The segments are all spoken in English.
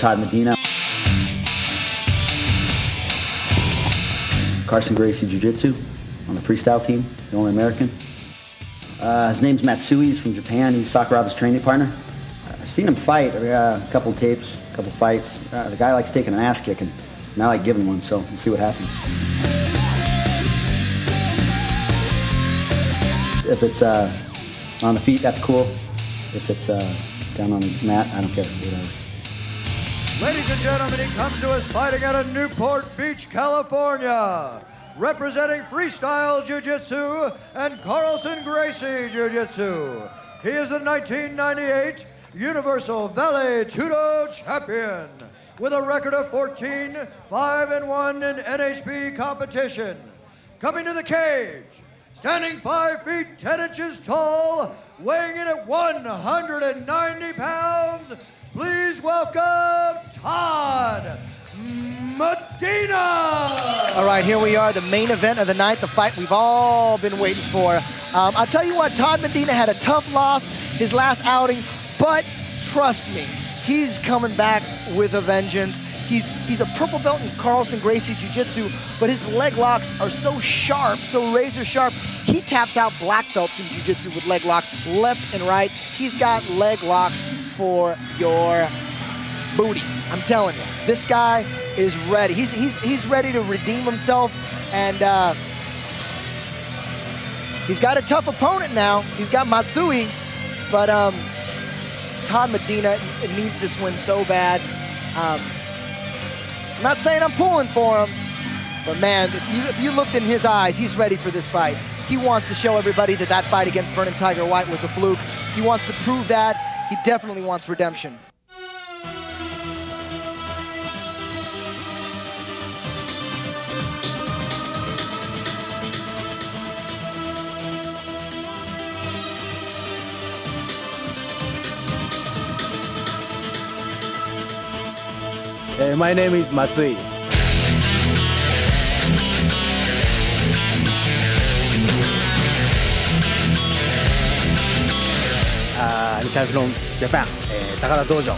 Todd Medina. Carson Gracie Jiu-Jitsu on the freestyle team, the only American. His name's Matsui, he's from Japan. He's Sakuraba's training partner. I've seen him fight, a couple tapes, a couple fights. The guy likes taking an ass kicking, and I like giving one, so we'll see what happens. If it's on the feet, that's cool. If it's down on the mat, I don't care, whatever. Ladies and gentlemen, he comes to us fighting out of Newport Beach, California, representing Freestyle Jiu-Jitsu and Carlson Gracie Jiu-Jitsu. He is the 1998 Universal Vale Judo Champion with a record of 14-5-1 in NHB competition. Coming to the cage, standing 5 feet 10 inches tall, weighing in at 190 pounds, please welcome Todd Medina! All right, here we are, the main event of the night, the fight we've all been waiting for. I'll tell you what, Todd Medina had a tough loss his last outing, but trust me, he's coming back with a vengeance. He's a purple belt in Carlson Gracie Jiu-Jitsu, but his leg locks are so sharp, so razor sharp. He taps out black belts in Jiu-Jitsu with leg locks left and right. He's got leg locks for your booty. I'm telling you, this guy is ready. He's ready to redeem himself, and he's got a tough opponent now. He's got Matsui, but Todd Medina needs this win so bad. I'm not saying I'm pulling for him, but man, if you looked in his eyes, he's ready for this fight. He wants to show everybody that that fight against Vernon Tiger White was a fluke. He wants to prove that. He definitely wants redemption. My name is Matsui. I'm from Japan, Takada Dojo.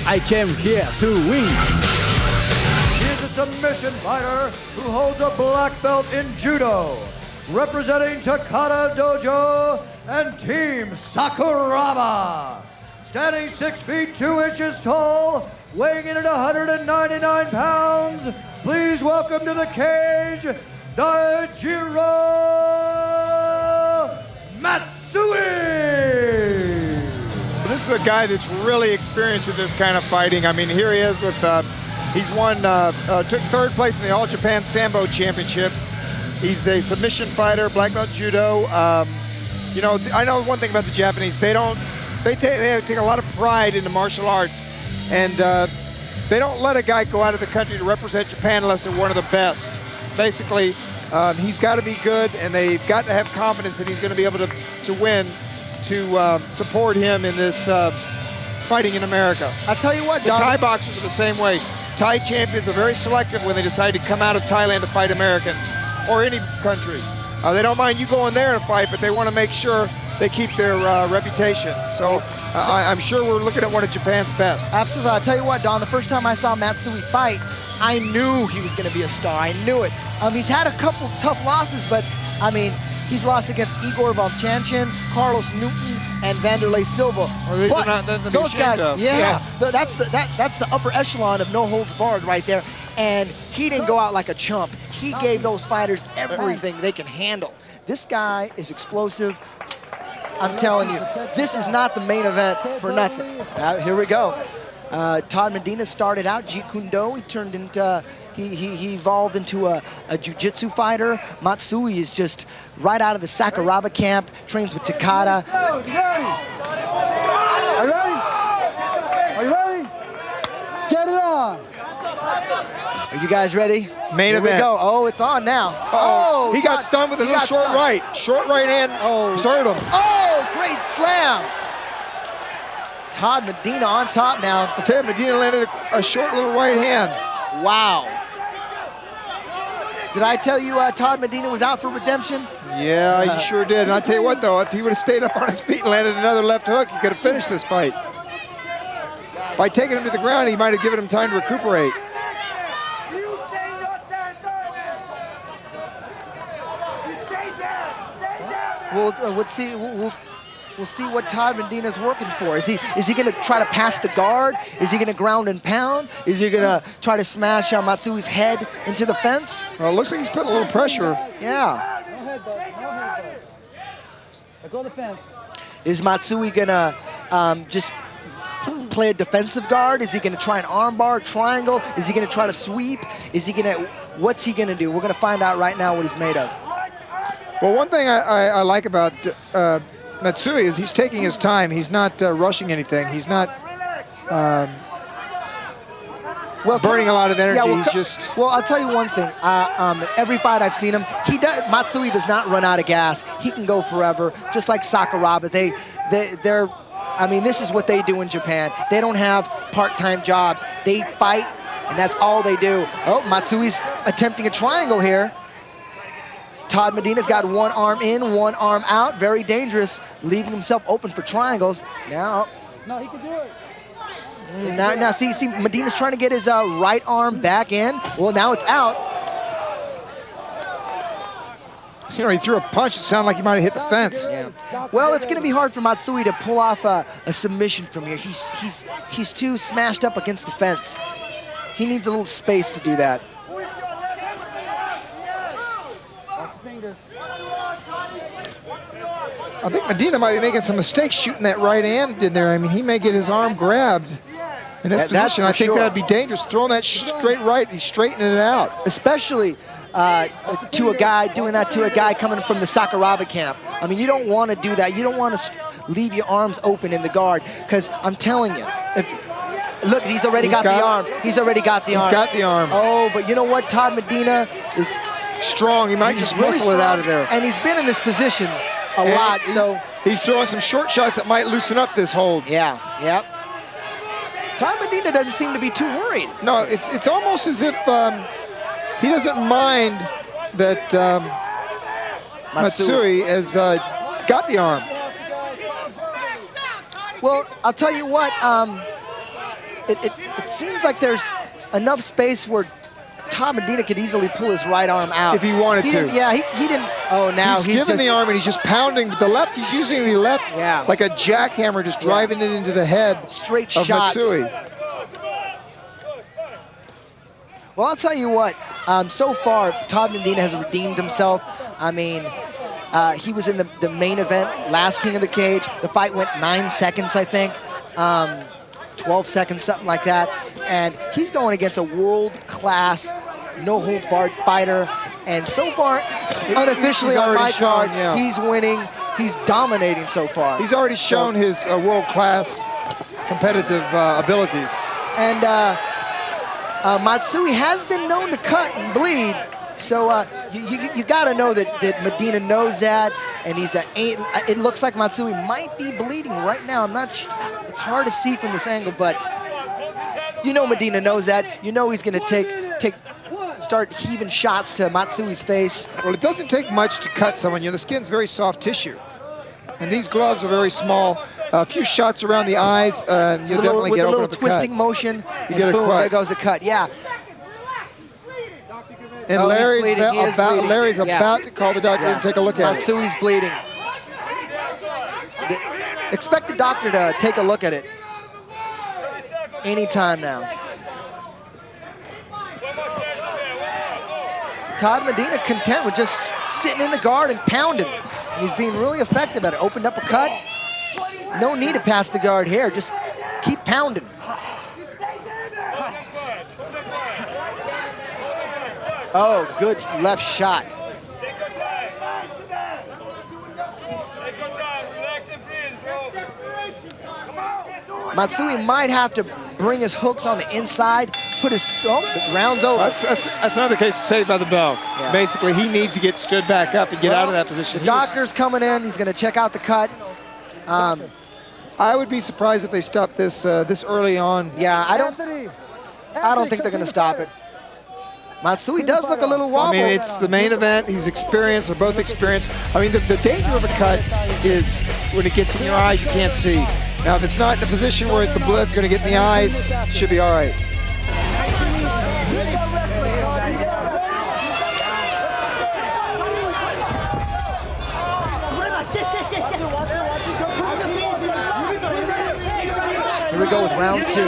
I came here to win. He is a submission fighter who holds a black belt in Judo, representing Takada Dojo and Team Sakuraba. Standing 6 feet 2 inches tall, weighing in at 199 pounds, please welcome to the cage, Daijiro Matsui! This is a guy that's really experienced in this kind of fighting. I mean, here he is with, he's won, took 3rd place in the All Japan Sambo Championship. He's a submission fighter, black belt judo. You know, I know one thing about the Japanese, they take a lot of pride in the martial arts, and they don't let a guy go out of the country to represent Japan unless they're one of the best. Basically, he's got to be good, and they've got to have confidence that he's going to be able to win, to support him in this fighting in America. I'll tell you what, the Don, Thai boxers are the same way. Thai champions are very selective when they decide to come out of Thailand to fight Americans or any country. They don't mind you going there to fight, but they want to make sure they keep their reputation. So I'm sure we're looking at one of Japan's best. Absolutely. I'll tell you what, Don, the first time I saw Matsui fight, I knew he was going to be a star. I knew it. He's had a couple tough losses, but I mean, he's lost against Igor Vovchanchin, Carlos Newton, and Vanderlei Silva. But those guys, yeah. That's the upper echelon of no holds barred right there. And he didn't go out like a chump. He gave those fighters everything they can handle. This guy is explosive. I'm telling you, this is not the main event for nothing. Here we go. Todd Medina started out Jeet Kune Do. He turned into, he evolved into a jiu-jitsu fighter. Matsui is just right out of the Sakuraba camp, trains with Takada. Are you ready? Are you ready? Let's get it on. Are you guys ready? Main Here we event. go. Oh, it's on now. He got stunned with a little short right. Short right hand. Oh. Started him. Oh, great slam. Todd Medina on top now. I'll tell you, Medina landed a short little right hand. Wow. Did I tell you Todd Medina was out for redemption? Yeah, he sure did. And I'll tell you what, though, if he would have stayed up on his feet and landed another left hook, he could have finished this fight. By taking him to the ground, he might have given him time to recuperate. We'll see. We'll see what Todd Medina's working for. Is he going to try to pass the guard? Is he going to ground and pound? Is he going to try to smash Matsui's head into the fence? Well, it looks like he's putting a little pressure. Yeah. No headbutts, no headbutts. Let go of the fence. Is Matsui going to just play a defensive guard? Is he going to try an armbar, triangle? Is he going to try to sweep? Is he going to, what's he going to do? We're going to find out right now what he's made of. Well, one thing I like about Matsui is he's taking his time. He's not rushing anything. He's not burning a lot of energy. Yeah, he's just... Well, I'll tell you one thing. Every fight I've seen him, Matsui does not run out of gas. He can go forever, just like Sakuraba. They're, I mean, this is what they do in Japan. They don't have part-time jobs. They fight, and that's all they do. Oh, Matsui's attempting a triangle here. Todd Medina's got one arm in, one arm out. Very dangerous, leaving himself open for triangles. Now, No, he can do it. now see, Medina's trying to get his right arm back in. Well, now it's out. You know, he threw a punch. It sounded like he might have hit the fence. Yeah. Well, it's going to be hard for Matsui to pull off a submission from here. He's too smashed up against the fence. He needs a little space to do that. I think Medina might be making some mistakes shooting that right hand in there. I mean, he may get his arm grabbed in this position. I think sure. that'd be dangerous. Throwing that straight right, he's straightening it out. Especially to a guy, doing that to a guy coming from the Sakuraba camp. I mean, you don't want to do that. You don't want to leave your arms open in the guard, because I'm telling you, look, he's already got the arm. He's already got the arm. He's got the arm. Oh, but you know what? Todd Medina is strong. He might just really muscle it out of there. And he's been in this position a lot, so he's throwing some short shots that might loosen up this hold. yeah, yep. Todd Medina doesn't seem to be too worried. No, it's almost as if he doesn't mind that Matsui has got the arm. Well, I'll tell you what, it seems like there's enough space where Todd Medina could easily pull his right arm out. If he wanted to. Yeah, he didn't. Oh, now he's giving the arm and he's just pounding the left. He's using the left like a jackhammer, just driving it into the head straight of shots. Matsui. Well, I'll tell you what, so far, Todd Medina has redeemed himself. I mean, he was in the main event, last King of the Cage. The fight went 9 seconds, I think. 12 seconds, something like that. And he's going against a world-class, no-holds-barred fighter. And so far, unofficially on my card, he's winning. He's dominating so far. He's already shown his world-class competitive abilities. And Matsui has been known to cut and bleed. So you got to know that Medina knows that, and it looks like Matsui might be bleeding right now. I'm not sure. It's hard to see from this angle, but you know Medina knows that. You know he's going to start heaving shots to Matsui's face. Well, it doesn't take much to cut someone. You know, the skin's very soft tissue, and these gloves are very small. A few shots around the eyes, you'll definitely get a open little up the twisting cut. motion. You get a boom, cut. there goes the cut. Yeah. And Oh, Larry's he's bleeding. Larry's Yeah. about to call the doctor and take a look at it. Matsui's bleeding. Expect the doctor to take a look at it anytime now. Todd Medina content with just sitting in the guard and pounding. And he's being really effective at it. Opened up a cut. No need to pass the guard here. Just keep pounding. Oh, good left shot. Matsui might have to bring his hooks on the inside, put his, the round's over. That's another case of saved by the bell. Yeah. Basically, he needs to get stood back up and get out of that position. The doctor's coming in. He's going to check out the cut. I would be surprised if they stopped this this early on. Yeah, I don't think they're going to stop it. Matsui does look a little I wobble. mean, it's the main event. He's experienced. They're both experienced. I mean, the danger of a cut is when it gets in your eyes, you can't see. Now, if it's not in a position where the blood's going to get in the eyes, it should be all right. Here we go with round 2.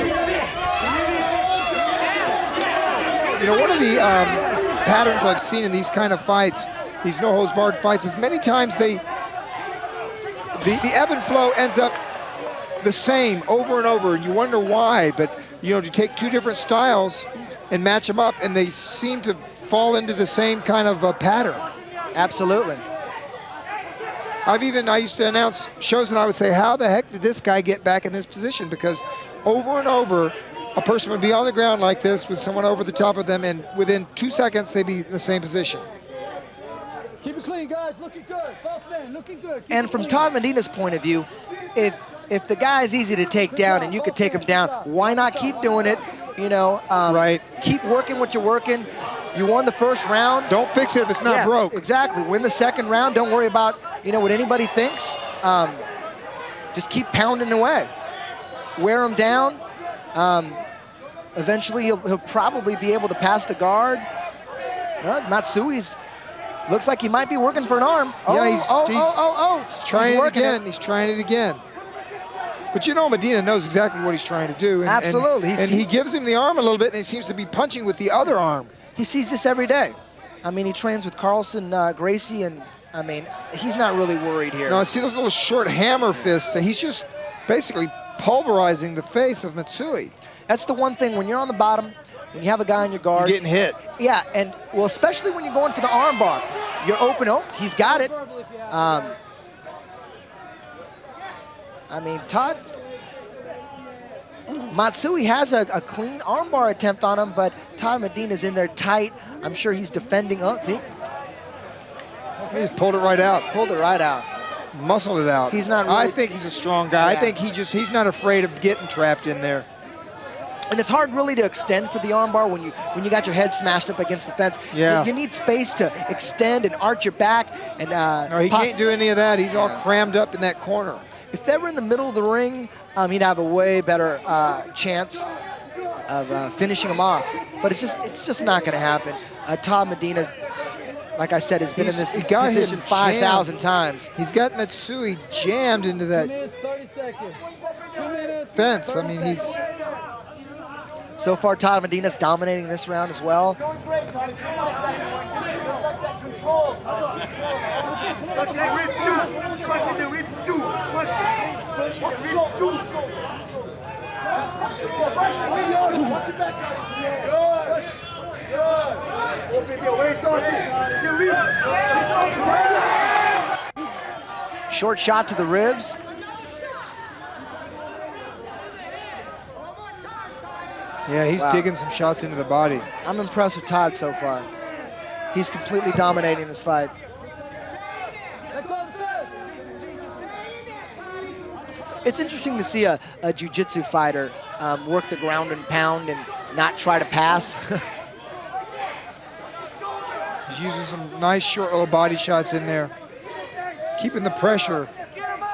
You know, one of the patterns I've seen in these kind of fights, these no-holds-barred fights, is many times the ebb and flow ends up the same over and over, and you wonder why. But, you know, you take two different styles and match them up, and they seem to fall into the same kind of pattern. Absolutely. I used to announce shows, and I would say, how the heck did this guy get back in this position? Because over and over, a person would be on the ground like this with someone over the top of them, and within 2 seconds, they'd be in the same position. Keep it clean, guys. Looking good. Both men looking good. And from Todd Medina's point of view, if the guy's easy to take down and you could take him down, why not keep doing it? You know, right. Keep working what you're working. You won the first round. Don't fix it if it's not broke. Exactly. Win the second round. Don't worry about, you know, what anybody thinks. Just keep pounding away. Wear him down. Eventually, he'll probably be able to pass the guard. Matsui's looks like he might be working for an arm. Yeah, he's trying it again. It. He's trying it again. But you know, Medina knows exactly what he's trying to do. And, Absolutely. And he gives him the arm a little bit, and he seems to be punching with the other arm. He sees this every day. I mean, he trains with Carlson Gracie, and I mean, he's not really worried here. No, I see those little short hammer fists, and he's just basically pulverizing the face of Matsui. That's the one thing when you're on the bottom, when you have a guy on your guard. You're getting hit. Yeah, and well, especially when you're going for the arm bar. You're open. Oh, he's got it. I mean, Todd, Matsui has a clean armbar attempt on him, but Todd Medina's in there tight. I'm sure he's defending. Oh, see? He just pulled it right out. Pulled it right out. Muscled it out. He's not really, I think he's a strong guy. Yeah. I think he's not afraid of getting trapped in there. And it's hard really to extend for the armbar when you got your head smashed up against the fence. Yeah. You need space to extend and arch your back. And no, he can't do any of that. He's all crammed up in that corner. If they were in the middle of the ring, he'd have a way better chance of finishing him off. But it's just not going to happen. Todd Medina, like I said, has been in this position 5,000 times. He's got Matsui jammed into that 2 minutes, 30 seconds. 2 minutes, fence. I mean, he's... So far, Todd Medina's dominating this round as well. Short shot to the ribs. Yeah, he's digging some shots into the body. I'm impressed with Todd so far. He's completely dominating this fight. It's interesting to see a jiu-jitsu fighter work the ground and pound and not try to pass. He's using some nice short little body shots in there. Keeping the pressure,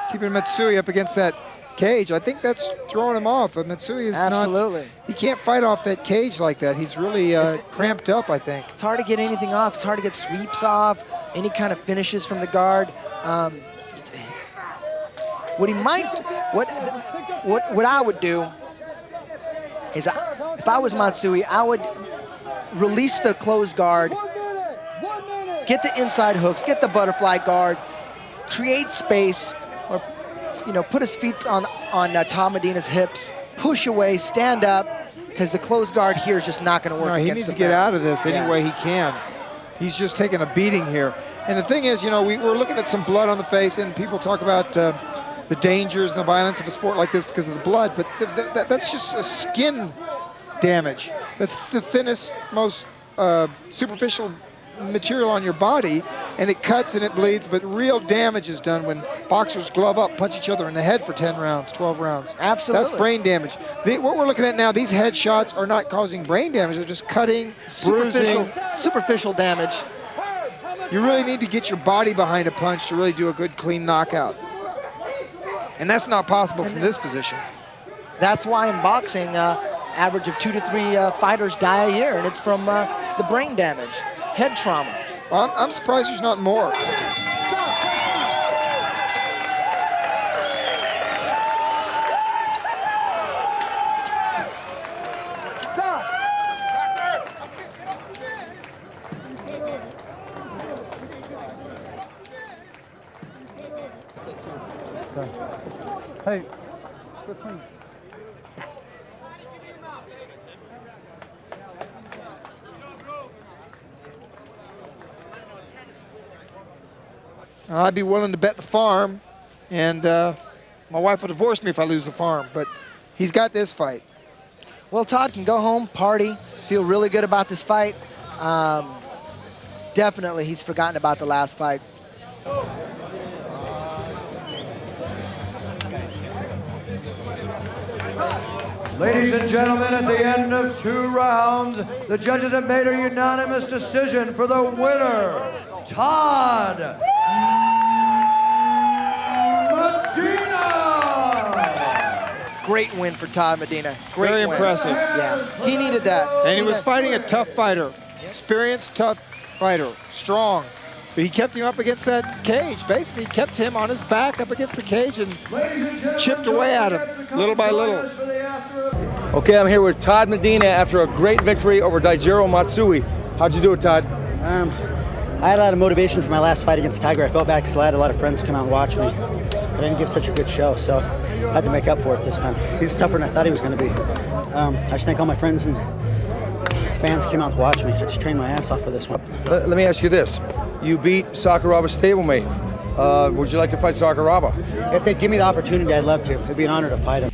keeping Matsui up against that cage. I think that's throwing him off. Matsui is Absolutely. He can't fight off that cage like that. He's really cramped up, I think. It's hard to get anything off. It's hard to get sweeps off, any kind of finishes from the guard. What I would do is, if I was Matsui, I would release the closed guard, get the inside hooks, get the butterfly guard, create space, or put his feet on Todd Medina's hips, push away, stand up, because the closed guard here is just not going to work. No, he needs to get out of this any way he can. He's just taking a beating here. And the thing is, we're looking at some blood on the face, and people talk about the dangers and the violence of a sport like this because of the blood, but that's just a skin damage. That's the thinnest, most superficial material on your body, and it cuts and it bleeds, but real damage is done when boxers glove up, punch each other in the head for 10 rounds, 12 rounds. Absolutely. That's brain damage. What we're looking at now, these headshots are not causing brain damage, they're just cutting, bruising. Superficial damage. You really need to get your body behind a punch to really do a good, clean knockout. And that's not possible from this position. That's why in boxing, average of 2 to 3 fighters die a year, and it's from the brain damage, head trauma. Well, I'm surprised there's not more. Hey, good clean. I'd be willing to bet the farm, and my wife will divorce me if I lose the farm, but he's got this fight. Well, Todd can go home, party, feel really good about this fight. Definitely he's forgotten about the last fight. Ladies and gentlemen, at the end of 2 rounds, the judges have made a unanimous decision for the winner, Todd Medina. Great win for Todd Medina. Great Very win. impressive. Yeah, he needed that. And he was fighting a tough fighter, experienced, tough fighter, strong. But he kept him up against that cage. Basically, he kept him on his back up against the cage and chipped away at him, little by little. Okay, I'm here with Todd Medina after a great victory over Daijiro Matsui. How'd you do it, Todd? I had a lot of motivation for my last fight against Tiger. I felt bad because I had a lot of friends come out and watch me. I didn't give such a good show, so I had to make up for it this time. He's tougher than I thought he was going to be. I just thank all my friends and fans came out to watch me. I just trained my ass off for this one. Let me ask you this. You beat Sakuraba's stablemate. Would you like to fight Sakuraba? If they'd give me the opportunity, I'd love to. It'd be an honor to fight him.